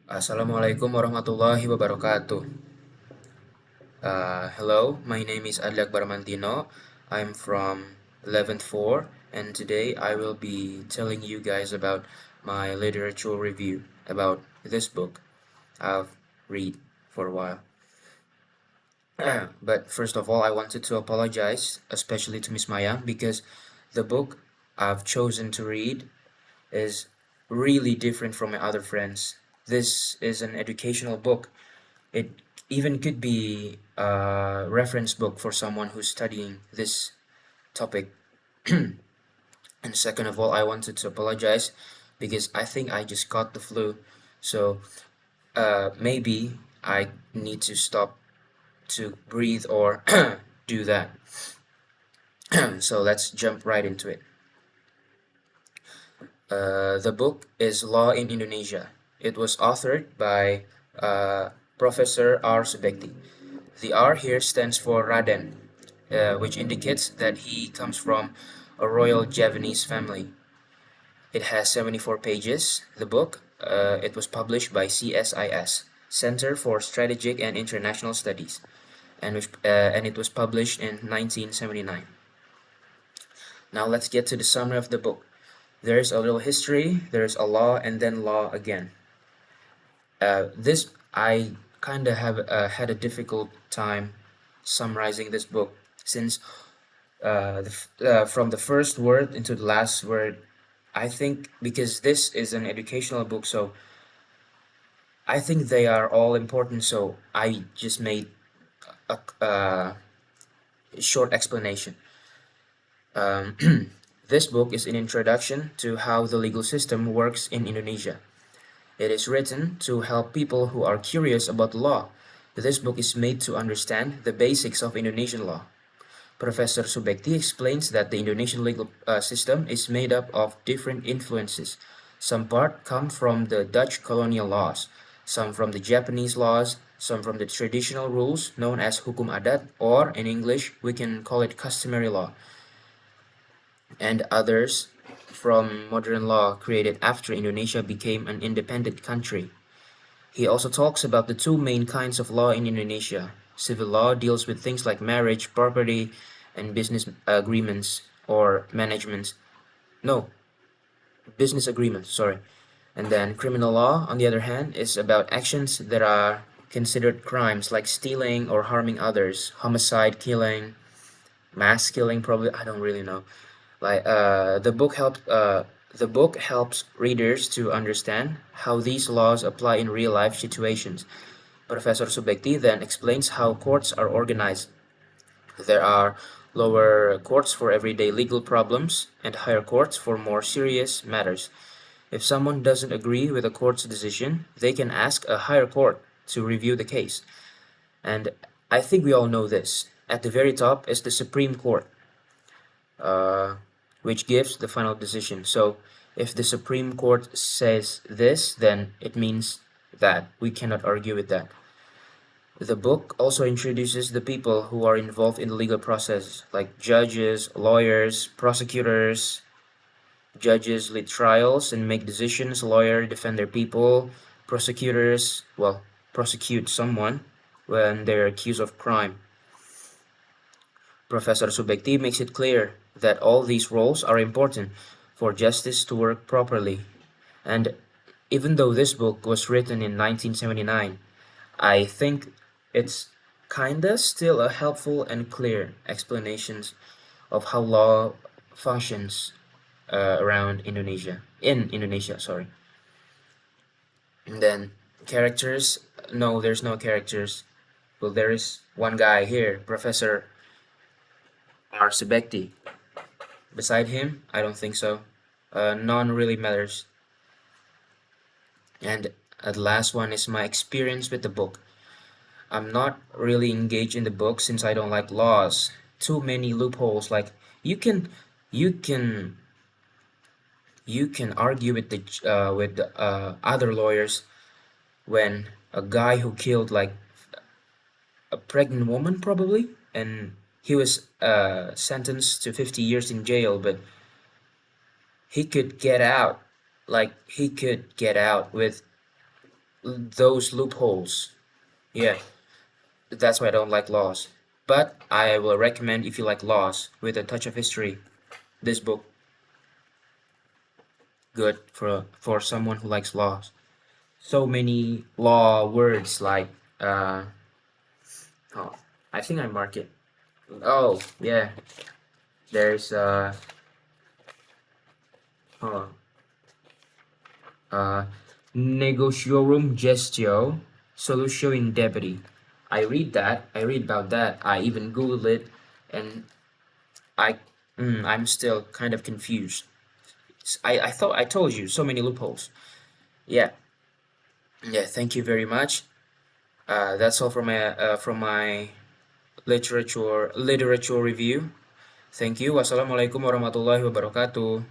Assalamualaikum warahmatullahi wabarakatuh. Hello, my name is Adlak Barmantino. I'm from 11th 4, and today I will be telling you guys about my literature review about this book I've read for a while. But first of all, I wanted to apologize, especially to Miss Maya, because the book I've chosen to read is really different from my other friends. This is an educational book. It even could be a reference book for someone who's studying this topic. And second of all, I wanted to apologize because I think I just caught the flu. So maybe I need to stop to breathe or do that. So let's jump right into it. The book is Law in Indonesia. It was authored by Professor R. Subekti. The R here stands for Raden, which indicates that he comes from a royal Javanese family. It has 74 pages. The book, it was published by CSIS, Center for Strategic and International Studies, and it was published in 1979. Now let's get to the summary of the book. There's a little history, there's a law, and then law again. This I kind of have had a difficult time summarizing this book since from the first word into the last word. I think because this is an educational book, so I think they are all important. So I just made a short explanation. Um, this book is an introduction to how the legal system works in Indonesia. It is written to help people who are curious about law. This book is made to understand the basics of Indonesian law. Professor Subekti explains that the Indonesian legal system is made up of different influences. Some part come from the Dutch colonial laws, some from the Japanese laws, some from the traditional rules known as hukum adat, or in English we can call it customary law, and others from modern law created after Indonesia became an independent country. He also talks about the two main kinds of law in Indonesia. Civil law deals with things like marriage, property, and business agreements or managements. No, business agreements, sorry. And then criminal law, on the other hand, is about actions that are considered crimes like stealing or harming others, homicide, killing, mass killing, probably, I don't really know. Like the book helps readers to understand how these laws apply in real life situations. Professor Subekti then explains how courts are organized. There are lower courts for everyday legal problems and higher courts for more serious matters. If someone doesn't agree with a court's decision, they can ask a higher court to review the case. And I think we all know this. At the very top is the Supreme Court, uh, which gives the final decision. So if the Supreme Court says this, then it means that. We cannot argue with that. The book also introduces the people who are involved in the legal process, like judges, lawyers, prosecutors. Judges lead trials and make decisions, lawyers defend their people, prosecutors, well, prosecute someone when they're accused of crime. Professor Subekti makes it clear that all these roles are important for justice to work properly. And even though this book was written in 1979, I think it's kinda still a helpful and clear explanations of how law functions around Indonesia, in Indonesia, sorry. And then characters, no, there's no characters. Well, there is one guy here, Professor R. Subekti. Beside him, I don't think so. None really matters. And the last one is my experience with the book. I'm not really engaged in the book since I don't like laws. Too many loopholes. Like you can, you can, you can argue with the other lawyers when a guy who killed like a pregnant woman probably, and he was sentenced to 50 years in jail, but he could get out. Like he could get out with those loopholes. Yeah, that's why I don't like laws. But I will recommend if you like laws with a touch of history, this book good for someone who likes laws. So many law words like oh, I think I mark it. Oh yeah, there's hold on. uh negotiorum gestio solutio in debiti. I read that. I read about that. I even Googled it, and I I'm still kind of confused. I thought I told you so many loopholes. Yeah, yeah. Thank you very much. That's all from my literature review. Thank you. Wassalamualaikum warahmatullahi wabarakatuh.